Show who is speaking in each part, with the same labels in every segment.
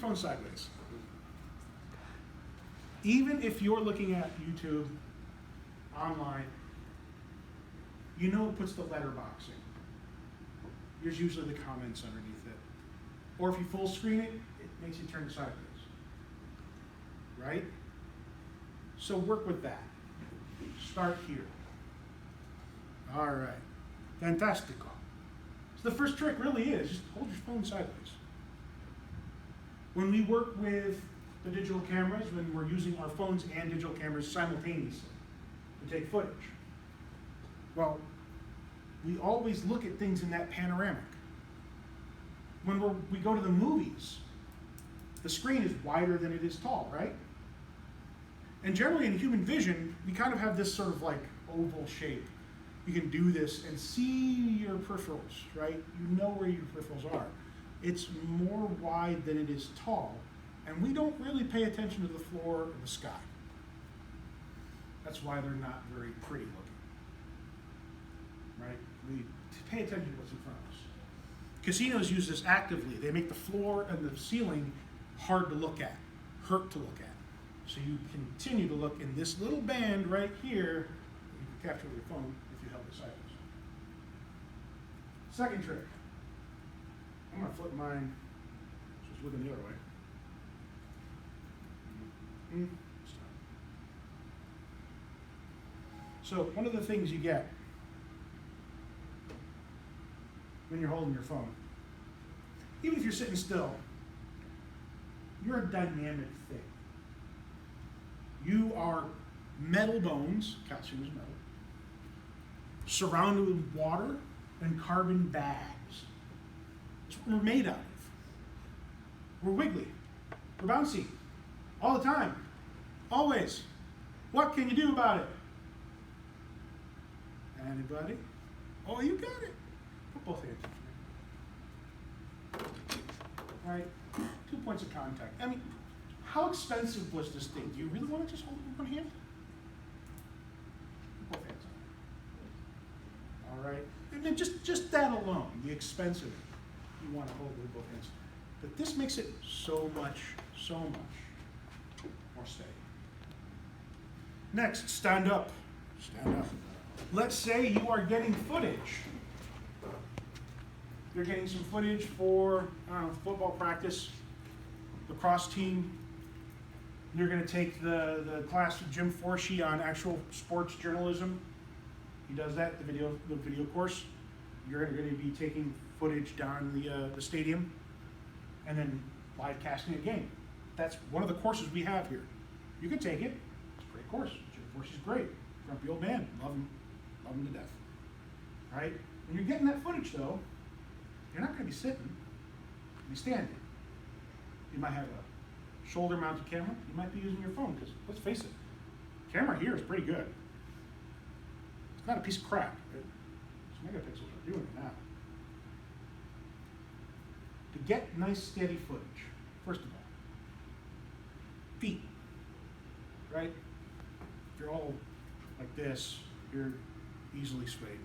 Speaker 1: phone sideways. Even if you're looking at YouTube, online, you know it puts the letterboxing. There's usually the comments underneath it. Or if you full screen it, it makes you turn sideways. Right? So work with that. Start here. All right. Fantastico. So the first trick really is just hold your phone sideways. When we work with the digital cameras, when we're using our phones and digital cameras simultaneously to take footage, well, we always look at things in that panoramic. When we go to the movies, the screen is wider than it is tall, right? And generally in human vision, we kind of have this sort of like oval shape. You can do this and see your peripherals, right? You know where your peripherals are. It's more wide than it is tall, and we don't really pay attention to the floor or the sky. That's why they're not very pretty looking, right? We pay attention to what's in front of us. Casinos use this actively. They make the floor and the ceiling hard to look at, hurt to look at. So you continue to look in this little band right here. You can capture with your phone if you held it sideways. Second trick. I'm going to flip mine so it's looking the other way. So one of the things you get when you're holding your phone, even if you're sitting still, you're a dynamic thing. You are metal bones, calcium is metal, surrounded with water and carbon bags. That's what we're made out of. We're wiggly. We're bouncy. All the time. Always. What can you do about it? Anybody? Oh, you got it. Put both hands in front. Right? 2 points of contact. I mean, how expensive was this thing? Do you really want to just hold it with one hand? Put both hands on. All right? And then just that alone, the expense of it, you want to hold it with both hands. But this makes it so much more steady. Next, stand up. Stand up. Let's say you are getting footage. You're getting some footage for, I don't know, football practice, lacrosse team. You're going to take the class with Jim Forshee on actual sports journalism. He does that, the video course. You're going to be taking footage down the stadium and then live casting a game. That's one of the courses we have here. You can take it. It's a great course. Jim Forshee's great. Grumpy old man. Love him to death. All right? When you're getting that footage, though, you're not going to be sitting. You'll be standing. You might have a shoulder-mounted camera. You might be using your phone, because let's face it, the camera here is pretty good. It's not a piece of crap. These megapixels are doing it now. To get nice, steady footage, first of all, feet, right? If you're all like this, you're easily swayed.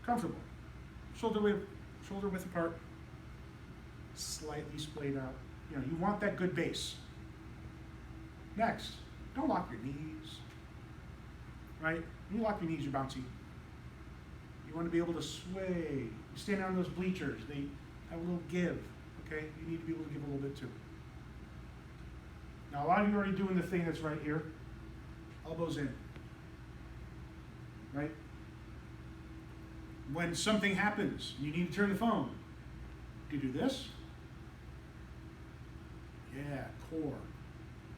Speaker 1: Comfortable. Shoulder width apart, slightly splayed out. You know, you want that good base. Next, don't lock your knees, right? When you lock your knees, you're bouncy. You want to be able to sway. You stand on those bleachers, they have a little give, okay? You need to be able to give a little bit too. Now, a lot of you are already doing the thing that's right here. Elbows in, right? When something happens, you need to turn the phone. Do you do this? Yeah, core.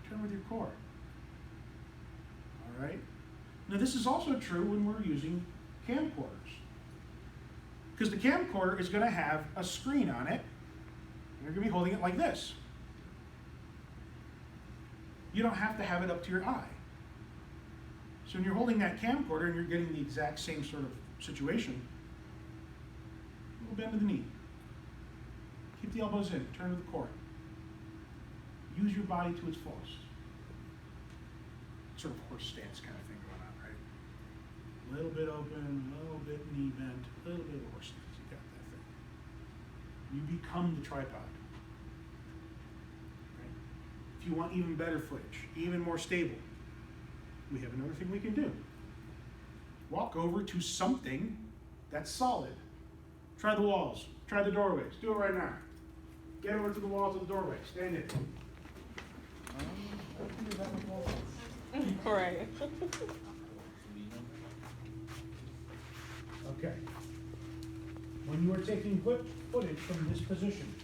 Speaker 1: Turn with your core. All right? Now, this is also true when we're using camcorders. Because the camcorder is going to have a screen on it, and you're going to be holding it like this. You don't have to have it up to your eye. So when you're holding that camcorder and you're getting the exact same sort of situation, a little bend of the knee. Keep the elbows in, turn to the core. Use your body to its fullest. Sort of horse stance kind of thing going on, right? A little bit open, a little bit knee bent, a little bit of horse stance. You got that thing. You become the tripod. if you want even better footage, even more stable, we have another thing we can do. Walk over to something that's solid. Try the walls, try the doorways, do it right now. Get over to the walls of the doorway, stand in.
Speaker 2: Right.
Speaker 1: Okay. When you are taking footage from this position,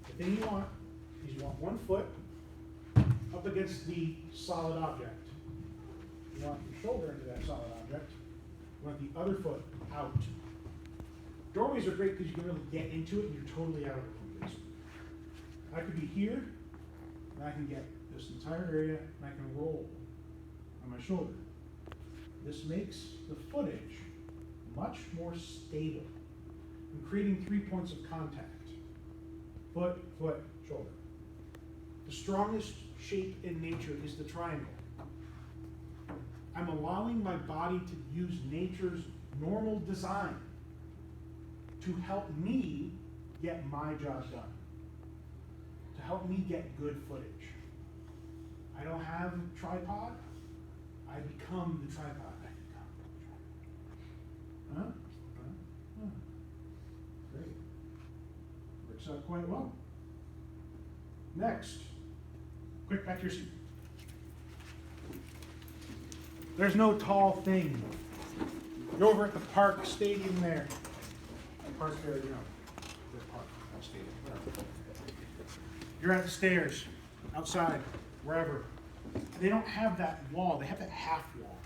Speaker 1: the thing you want is you want one foot up against the solid object. You want your shoulder into that solid object. You want the other foot out. Doorways are great because you can really get into it and you're totally out of the focus. I could be here, and I can get this entire area, and I can roll on my shoulder. This makes the footage much more stable. I'm creating 3 points of contact. Foot, foot, shoulder. The strongest shape in nature is the triangle. I'm allowing my body to use nature's normal design to help me get my job done, to help me get good footage. I don't have a tripod, I become the tripod. Great. Works out quite well. Next, quick, back to your seat. There's no tall thing. You're over at the park stadium there. Park there, you know. The park, not stadium, whatever. You're at the stairs, outside, wherever. They don't have that wall, they have that half wall,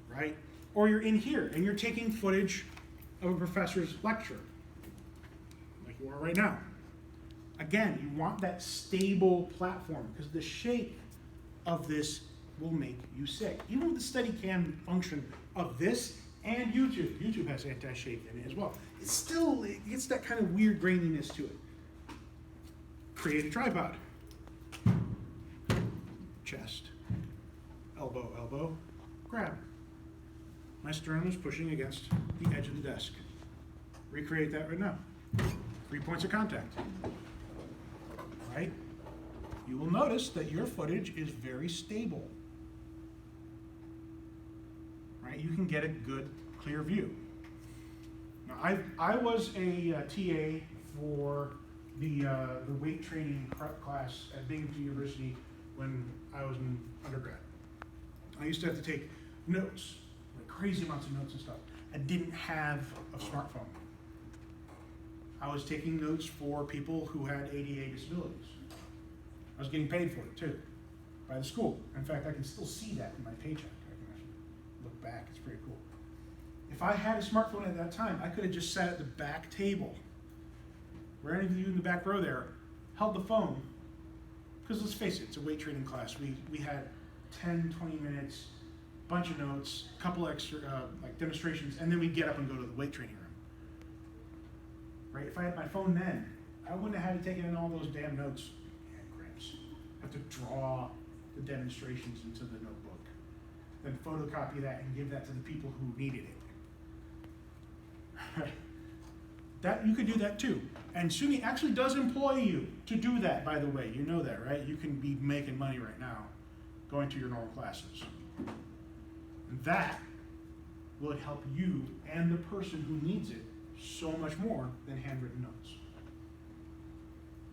Speaker 1: right? Or you're in here and you're taking footage of a professor's lecture, like you are right now. Again, you want that stable platform because the shape of this will make you sick. Even with the Steadicam function of this and YouTube has anti-shake in it as well. It gets that kind of weird graininess to it. Create a tripod. Chest, elbow, elbow, grab. My sternum is pushing against the edge of the desk. Recreate that right now. 3 points of contact. Right? You will notice that your footage is very stable. Right? You can get a good, clear view. Now, I was a TA for the weight training class at Binghamton University when I was in undergrad. I used to have to take notes, like crazy amounts of notes and stuff. I didn't have a smartphone. I was taking notes for people who had ADA disabilities. I was getting paid for it too, by the school. In fact, I can still see that in my paycheck. I can actually look back, it's pretty cool. If I had a smartphone at that time, I could have just sat at the back table, where any of you in the back row there held the phone. Because let's face it, it's a weight training class. We had 10, 20 minutes, bunch of notes, a couple extra like demonstrations, and then we'd get up and go to the weight training room. Right? If I had my phone then, I wouldn't have had to take in all those damn notes. Yeah, cramps. I have to draw the demonstrations into the notebook, then photocopy that and give that to the people who needed it. That you could do that too. And SUNY actually does employ you to do that, by the way. You know that, right? You can be making money right now going to your normal classes. And that will help you and the person who needs it so much more than handwritten notes.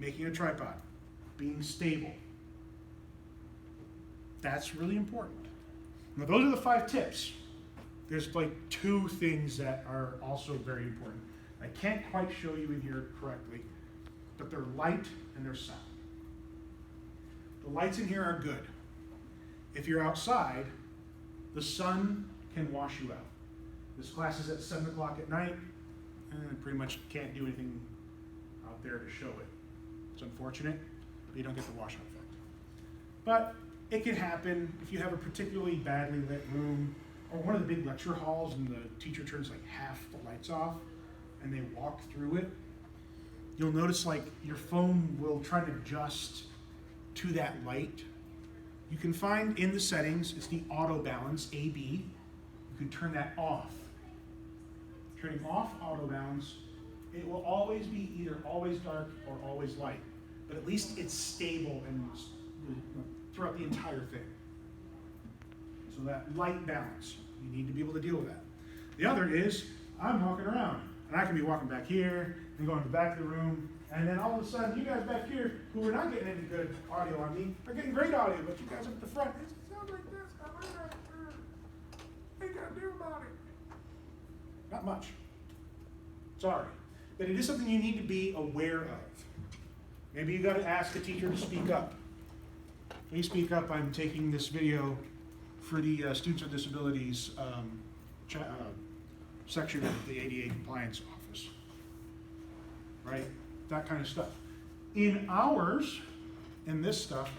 Speaker 1: Making a tripod, being stable. That's really important. Now, those are the 5 tips. There's like 2 things that are also very important. I can't quite show you in here correctly, but they're light and they're sound. The lights in here are good. If you're outside, the sun can wash you out. This class is at 7 o'clock at night, and pretty much can't do anything out there to show it. It's unfortunate, but you don't get the washout effect. But it can happen if you have a particularly badly lit room, or one of the big lecture halls and the teacher turns like half the lights off, and they walk through it. You'll notice like your phone will try to adjust to that light. You can find in the settings, it's the auto balance, AB. You can turn that off. Turning off auto balance, it will always be either always dark or always light. but at least it's stable and throughout the entire thing. So that light balance, you need to be able to deal with that. The other is, I'm walking around, and I can be walking back here, and going to the back of the room, and then all of a sudden, you guys back here, who are not getting any good audio on me, are getting great audio, but you guys up at the front, it sounds like this, what you gotta do about it? Not much. Sorry. But it is something you need to be aware of. Maybe you gotta ask a teacher to speak up. Please speak up. I'm taking this video for the Students with Disabilities section of the ADA Compliance Office. Right? That kind of stuff. In ours, in this stuff,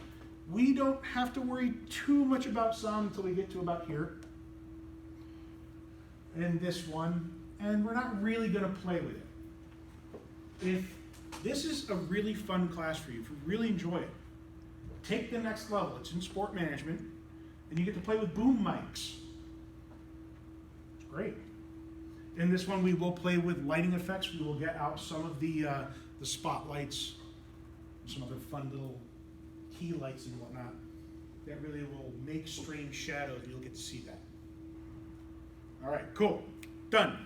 Speaker 1: we don't have to worry too much about sound until we get to about here. In this one, and we're not really going to play with it. If this is a really fun class for you, if you really enjoy it, take the next level. It's in sport management, and you get to play with boom mics. It's great. In this one, we will play with lighting effects. We will get out some of the spotlights, some other fun little key lights and whatnot that really will make strange shadows. You'll get to see that. All right, cool. Done.